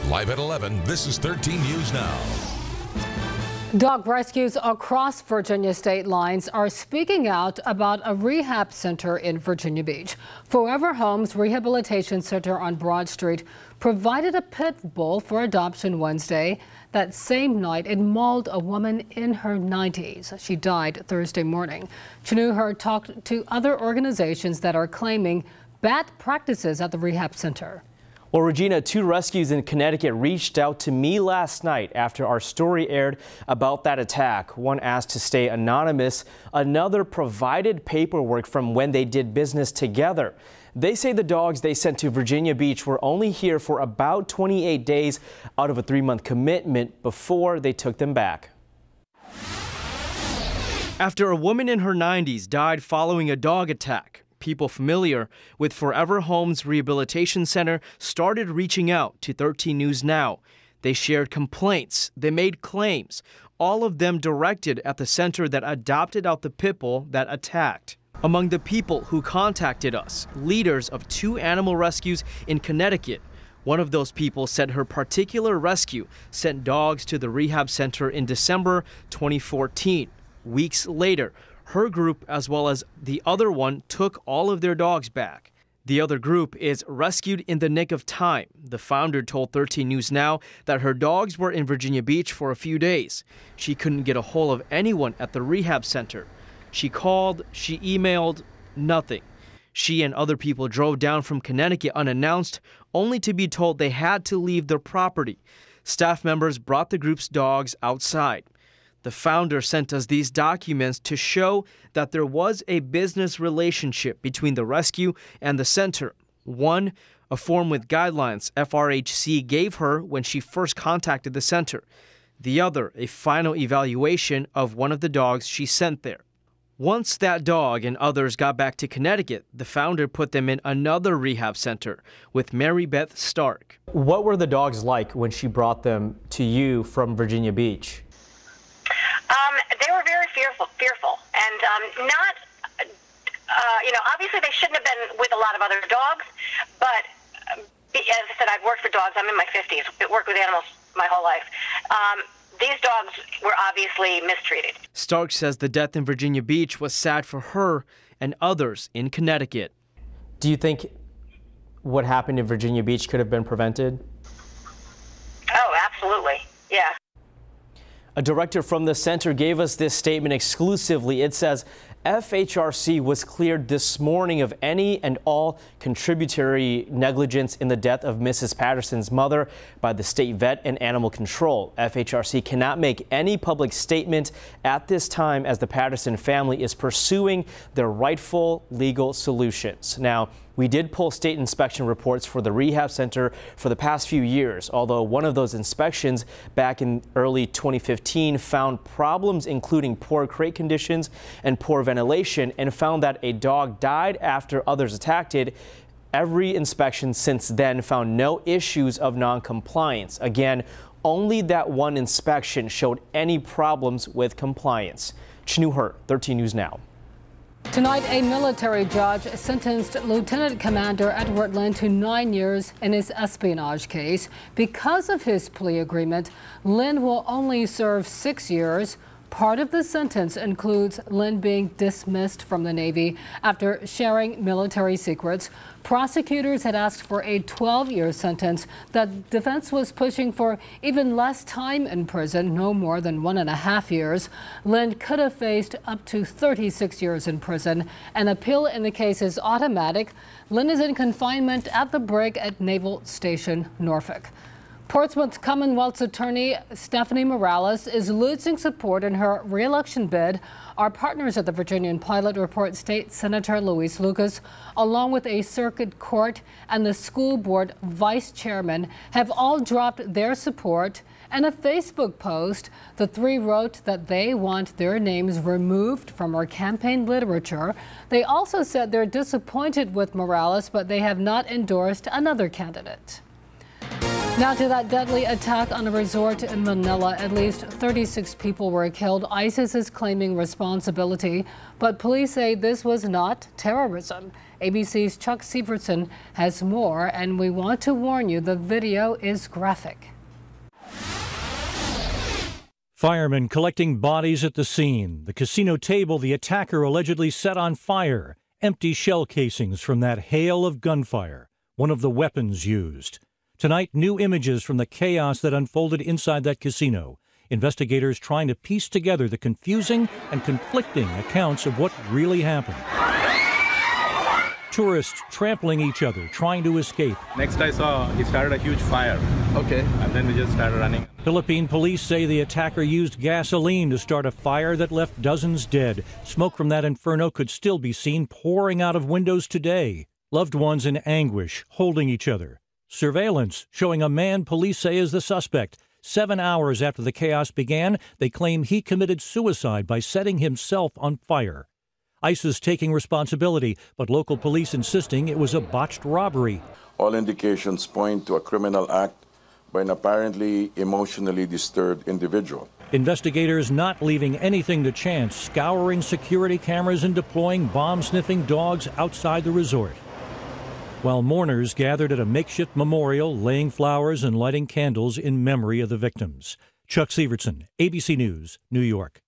Live at 11, this is 13 News Now. Dog rescues across Virginia state lines are speaking out about a rehab center in Virginia Beach. Forever Home's Rehabilitation Center on Broad Street provided a pit bull for adoption Wednesday. That same night, it mauled a woman in her 90s. She died Thursday morning. Chinooher talked to other organizations that are claiming bad practices at the rehab center. Well, Regina, 2 rescues in Connecticut reached out to me last night after our story aired about that attack. One asked to stay anonymous. Another provided paperwork from when they did business together. They say the dogs they sent to Virginia Beach were only here for about 28 days out of a 3-month commitment before they took them back. After a woman in her 90s died following a dog attack, people familiar with Forever Home's Rehabilitation Center started reaching out to 13 News Now. They shared complaints, they made claims, all of them directed at the center that adopted out the pit bull that attacked. Among the people who contacted us, leaders of 2 animal rescues in Connecticut. One of those people said her particular rescue sent dogs to the rehab center in December 2014. Weeks later, her group, as well as the other one, took all of their dogs back. The other group is rescued in the nick of time. The founder told 13 News Now that her dogs were in Virginia Beach for a few days. She couldn't get a hold of anyone at the rehab center. She called, she emailed, nothing. She and other people drove down from Connecticut unannounced, only to be told they had to leave their property. Staff members brought the group's dogs outside. The founder sent us these documents to show that there was a business relationship between the rescue and the center. One, a form with guidelines FRHC gave her when she first contacted the center. The other, a final evaluation of one of the dogs she sent there. Once that dog and others got back to Connecticut, the founder put them in another rehab center with Mary Beth Stark. What were the dogs like when she brought them to you from Virginia Beach? They were very fearful, and obviously they shouldn't have been with a lot of other dogs, but as I said, I've worked for dogs. I'm in my 50s. I've worked with animals my whole life. These dogs were obviously mistreated. Stark says the death in Virginia Beach was sad for her and others in Connecticut. Do you think what happened in Virginia Beach could have been prevented? Oh, absolutely. Yeah. A director from the center gave us this statement exclusively. It says FHRC was cleared this morning of any and all contributory negligence in the death of Mrs. Patterson's mother by the state vet and animal control. FHRC cannot make any public statement at this time as the Patterson family is pursuing their rightful legal solutions. Now, we did pull state inspection reports for the rehab center for the past few years, although one of those inspections back in early 2015 found problems including poor crate conditions and poor ventilation and found that a dog died after others attacked it. Every inspection since then found no issues of non-compliance. Again, only that one inspection showed any problems with compliance. Chinooher, 13 News Now. Tonight, a military judge sentenced Lieutenant Commander Edward Lynn to 9 years in his espionage case. Because of his plea agreement, Lynn will only serve 6 years. Part of the sentence includes Lynn being dismissed from the Navy after sharing military secrets. Prosecutors had asked for a 12-year sentence. The defense was pushing for even less time in prison, no more than 1.5 years. Lynn could have faced up to 36 years in prison. An appeal in the case is automatic. Lynn is in confinement at the brig at Naval Station, Norfolk. Portsmouth Commonwealth's attorney Stephanie Morales is losing support in her re-election bid. Our partners at the Virginian Pilot report State Senator Luis Lucas, along with a circuit court and the school board vice chairman, have all dropped their support. In a Facebook post, the 3 wrote that they want their names removed from our campaign literature. They also said they're disappointed with Morales, but they have not endorsed another candidate. Now to that deadly attack on a resort in Manila. At least 36 people were killed. ISIS is claiming responsibility, but police say this was not terrorism. ABC's Chuck Sievertson has more, and we want to warn you, the video is graphic. Firemen collecting bodies at the scene. The casino table the attacker allegedly set on fire. Empty shell casings from that hail of gunfire, one of the weapons used. Tonight, new images from the chaos that unfolded inside that casino. Investigators trying to piece together the confusing and conflicting accounts of what really happened. Tourists trampling each other, trying to escape. Next I saw, he started a huge fire. Okay. And then we just started running. Philippine police say the attacker used gasoline to start a fire that left dozens dead. Smoke from that inferno could still be seen pouring out of windows today. Loved ones in anguish, holding each other. Surveillance showing a man police say is the suspect. 7 hours after the chaos began, they claim he committed suicide by setting himself on fire. ISIS taking responsibility, but local police insisting it was a botched robbery. All indications point to a criminal act by an apparently emotionally disturbed individual. Investigators not leaving anything to chance, scouring security cameras and deploying bomb-sniffing dogs outside the resort. While mourners gathered at a makeshift memorial, laying flowers and lighting candles in memory of the victims. Chuck Sievertson, ABC News, New York.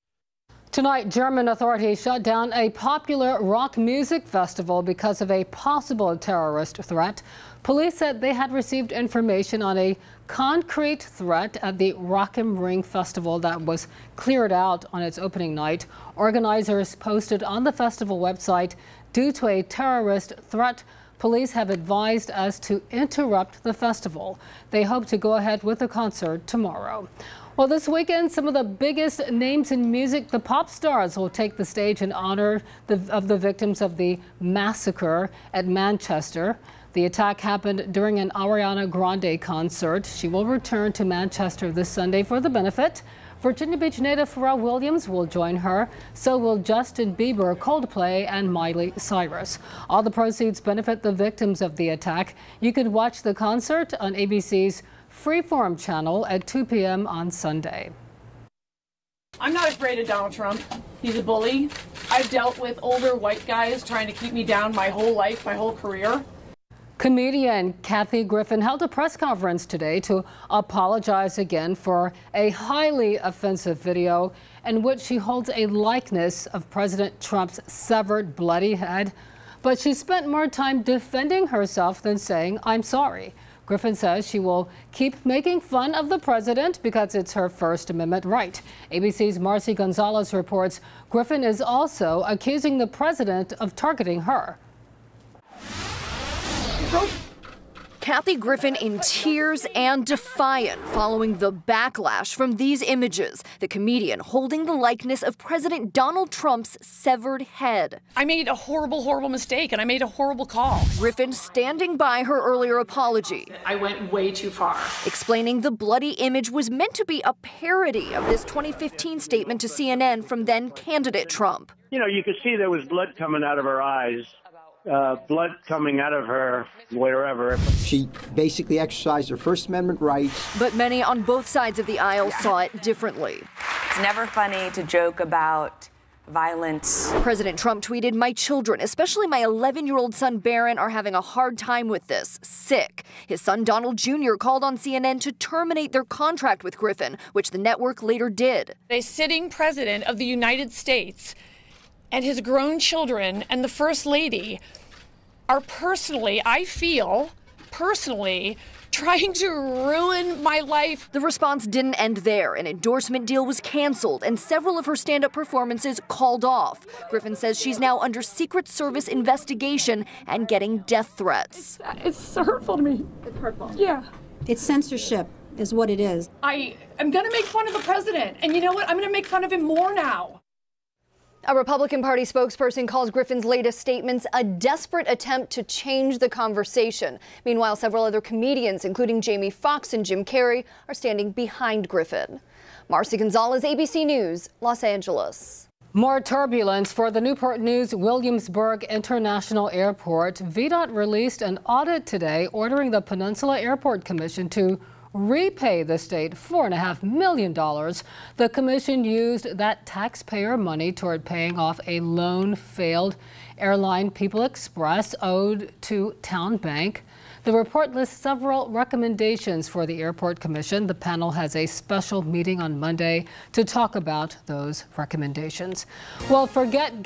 Tonight, German authorities shut down a popular rock music festival because of a possible terrorist threat. Police said they had received information on a concrete threat at the Rock am Ring festival that was cleared out on its opening night. Organizers posted on the festival website, due to a terrorist threat, police have advised us to interrupt the festival. They hope to go ahead with the concert tomorrow. Well, this weekend, some of the biggest names in music, the pop stars, will take the stage in honor of the victims of the massacre at Manchester. The attack happened during an Ariana Grande concert. She will return to Manchester this Sunday for the benefit. Virginia Beach native Pharrell Williams will join her. So will Justin Bieber, Coldplay, and Miley Cyrus. All the proceeds benefit the victims of the attack. You can watch the concert on ABC's Freeform channel at 2 p.m. on Sunday. I'm not afraid of Donald Trump. He's a bully. I've dealt with older white guys trying to keep me down my whole life, my whole career. Comedian Kathy Griffin held a press conference today to apologize again for a highly offensive video in which she holds a likeness of President Trump's severed, bloody head. But she spent more time defending herself than saying, "I'm sorry." Griffin says she will keep making fun of the president because it's her First Amendment right. ABC's Marcy Gonzalez reports Griffin is also accusing the president of targeting her. Kathy Griffin in tears and defiant following the backlash from these images. The comedian holding the likeness of President Donald Trump's severed head. I made a horrible, horrible mistake, and I made a horrible call. Griffin standing by her earlier apology. I went way too far. Explaining the bloody image was meant to be a parody of this 2015 statement to CNN from then candidate Trump. You know, you could see there was blood coming out of her eyes. Blood coming out of her wherever. She basically exercised her First Amendment rights. But many on both sides of the aisle saw it differently. It's never funny to joke about violence. President Trump tweeted, "My children, especially my 11-year-old son Barron, are having a hard time with this. Sick." His son Donald Jr. called on CNN to terminate their contract with Griffin, which the network later did. A sitting president of the United States and his grown children and the First Lady are personally, I feel, trying to ruin my life. The response didn't end there. An endorsement deal was canceled and several of her stand-up performances called off. Griffin says she's now under Secret Service investigation and getting death threats. It's hurtful to me. It's hurtful. Yeah. It's censorship is what it is. I am going to make fun of the president. And you know what? I'm going to make fun of him more now. A Republican Party spokesperson calls Griffin's latest statements a desperate attempt to change the conversation. Meanwhile, several other comedians, including Jamie Foxx and Jim Carrey, are standing behind Griffin. Marcy Gonzalez, ABC News, Los Angeles. More turbulence for the Newport News Williamsburg International Airport. VDOT released an audit today ordering the Peninsula Airport Commission to repay the state $4.5 million. The commission used that taxpayer money toward paying off a loan failed airline People Express owed to Town Bank. The report lists several recommendations for the Airport Commission. The panel has a special meeting on Monday to talk about those recommendations. Well, forget